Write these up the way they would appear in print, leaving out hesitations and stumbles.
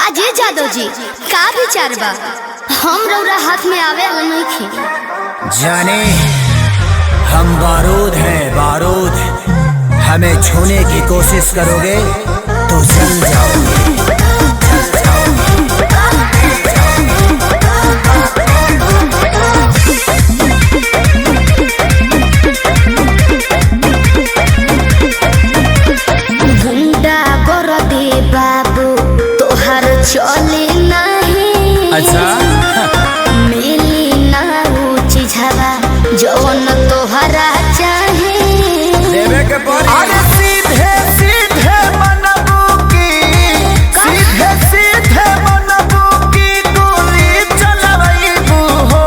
काजे जादव जी का विचार बा? हम रौरा हाथ में आवे वाला नहीं खे। जाने हम बारूद हैं बारूद, हमें छूने की कोशिश करोगे तो जल जाओगे। गुंडा कर दे बाबू तोहर चले नहीं। अच्छा मिली ना ऊंची झवा जौन तोहरा चाहे देवे के अरे सीधे सीधे मनबू की, सीधे सीधे मनबू की गोली चलबू हो।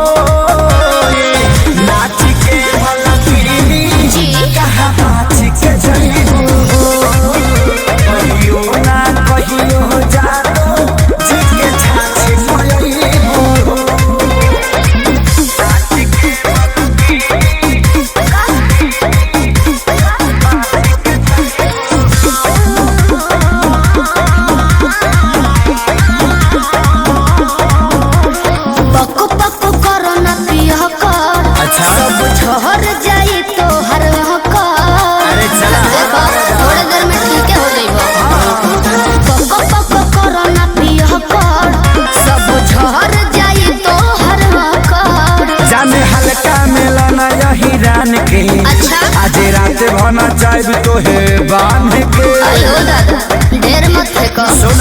नाच के मलकिनी जी कहाँ नाच के जइबू हो। कहियो ना कहियो जानो जिके छाछी पयबू हो। नाच के पको पको करो ना पिया कर। अच्छा। सब झहर जाई तो हर कर। अरे चला। देखो थोड़े देर में ठीक हो जाइबो। पको पको करो ना पिया कर। सब झहर जाई तो हर कर। जाने हल्का मिलाना यही रान के। अच्छा। आज रात भना चाहब तो है बांध के। अयो दादा ढेर मत फेंको। सुन